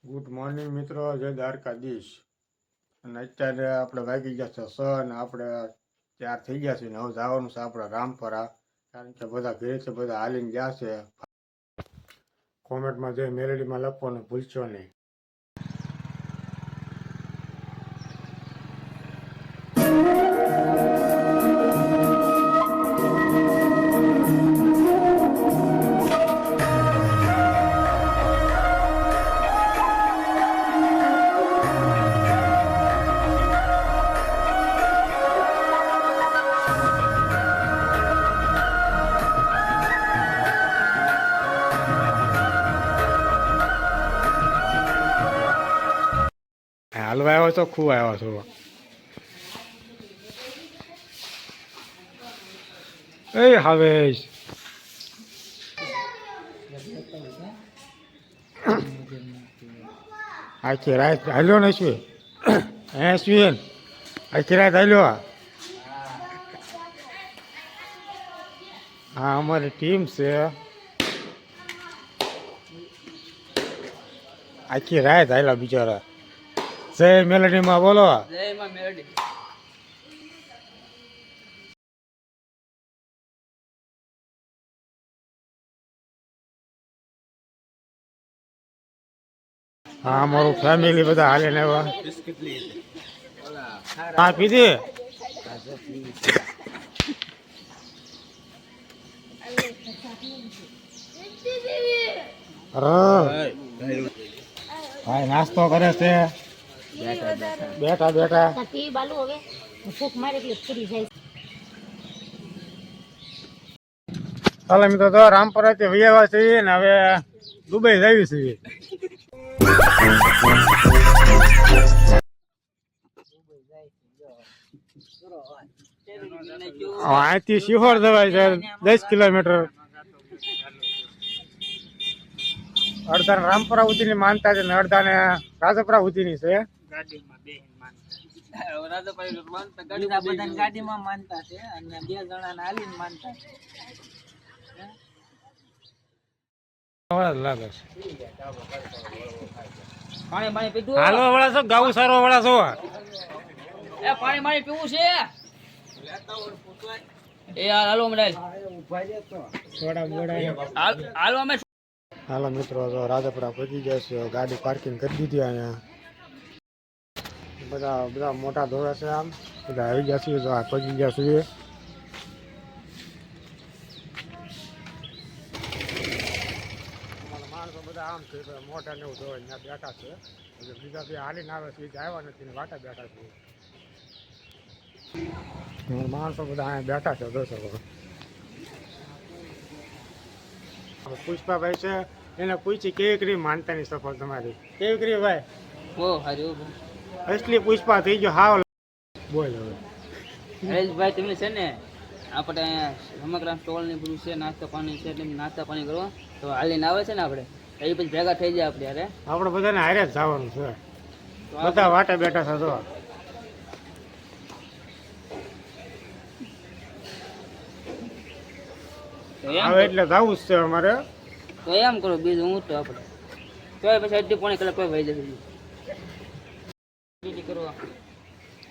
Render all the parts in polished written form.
Good morning મિત્રો, જય દ્વારકાધીશ. અને અત્યારે આપણે વાગી ગયા છે 6 અને આપણે તૈયાર થઈ ગયા છીએ. હવે જવાનું છે આપણે રામપરા, કારણ કે બધા ઘરેથી બધા હાલીને ગયા છે. કોમેન્ટમાં જે મેલેડીમાં લખવાનું ભૂલશો નહીં. હાલવા આવ્યો છો, ખૂબ આવ્યો છો. એ હાવેશ આખી રાત હાલ્યો ને શું હે શું આખી રાત હાલ્યો. હા, અમારી ટીમ છે. આખી રાત હાલ્યા બિચારા. જય મેલેડીમાં બોલો. જય માં મેલેડી. હા, અમારું ફેમિલી બધા હાલે ને આવ્યા. હા, પીધી. ભાઈ નાસ્તો કરે છે. બેઠા બેઠા ચાલો મિત્રો, તો રામપરાથી વૈયા છીએ ને હવે દુબઈ જઈએ છીએ. અહીંથી શિહોર જવાય છે 10 કિલોમીટર. અડધા રામપરા ઉધીની માનતા છે ને અડધા ને રાજપરા ઉધીની છે. ગાડીમાં માનતા છે અને 2 જણા હાલીને માનતા છે. લાગે છે પાણી પાણી પીધું. હાલવા વાળા છો, ગાવું સારો વાળા છો. એ પાણી પાણી પીવું છે. એ હાલો મડાલ હાલો અમે. હાલો મિત્રો, તો રાજપરા પહોંચી ગયા છે. ગાડી પાર્કિંગ કરી દીધી અહીંયા. બધા મોટા ધોળા છે. આમ બધા આવી ગયા છીએ. તો આ પહોંચી ગયા છીએ. માણસો બધા આમ છે મોટા ને એવું ધોવાય ત્યાં બેઠા છે. બીજા બે હાલીને આવે છે, આવ્યા નથી ને વાટા બેઠા છે. માણસો બધા અહીંયા બેઠા છે. દોસ્તો પુષ્પાભાઈ છે, એને પૂછી કેવી કરી માનતાની સફળ તમારી કેવી કરી ભાઈ? બહુ સારું. અસલી પુષ્પા થઈ ગયો. હાવ બોલ હવે હરેશભાઈ, તમે છે ને આપણે અહીંયા રમકડા સ્ટોલ ને બધું છે, નાસ્તા પાણી છે, એટલે નાસ્તા પાણી કરવા તો હાલીને આવે છે ને આપણે એ પછી ભેગા થઈ જાય આપણે. અરે આપણે બધાને હારે જ જવાનું છે. બધા વાટે બેઠા છે. તો હવે એટલે જવું જ છે અમારે. તો એમ કરો, બીજું હું તો આપણે તો પછી 2.5 કલાક કોઈ વહી જશે.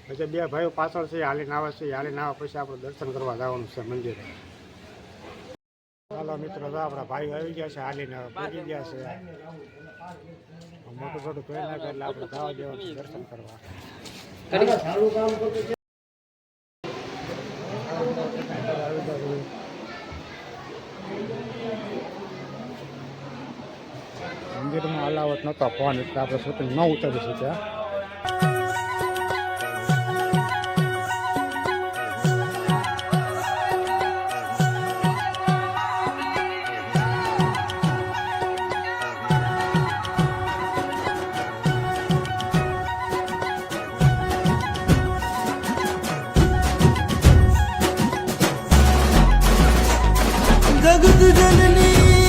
પછી બે ભાઈઓ પાછળ છે, હાલીને આવે છે. હાલીને આવે પછી આપણે દર્શન કરવા જવાનું છે મંદિરે. ચાલો મિત્રો, તો આપણા ભાઈ આવી ગયા છે. હાલીને પહોંચી ગયા છે. મોટું મોટું કોઈ ના એટલે આપણે જવા દેવાનું દર્શન કરવા. મંદિરમાં અલાવત નહોતો ફોન, એટલે આપણે શૂટિંગ ન ઉતારી શક્યા. जगत जननीश्वरी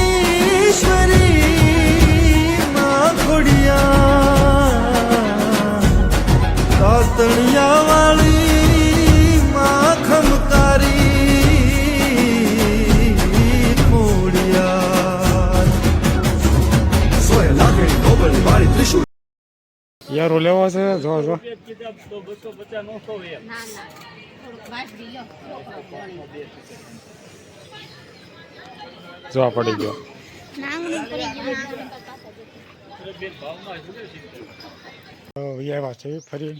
माँ खोड़िया तातणिया वाली माँ खमकारी खोड़िया सोए लागे મોગલની વાળી ત્રિશુળ યારો લેવો છે જો જો ના ના થોડુંક વાસળી લો જોવા પડી ગયો નાંગણી પડી ગયું આવ્યા છે ફરી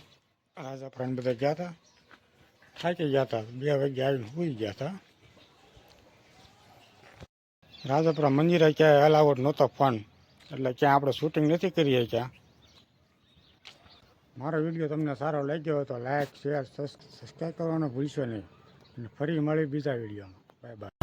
આજ આપણે બધા ગયા હતા થાકી ગયા હતા 2 વાગે આવીને સુઈ ગયા હતા રાજપુરા મંદિરે ક્યાંય અલાઉડ નહોતો ફોન એટલે ક્યાં આપણે શૂટિંગ નથી કરીએ ક્યાં મારો વિડીયો તમને સારો લાગ્યો હોય તો લાઈક શેર સબસ્ક્રાઈબ કરવાનું ભૂલશો નહીં અને ફરી મળી બીજા વિડીયોમાં બાય બાય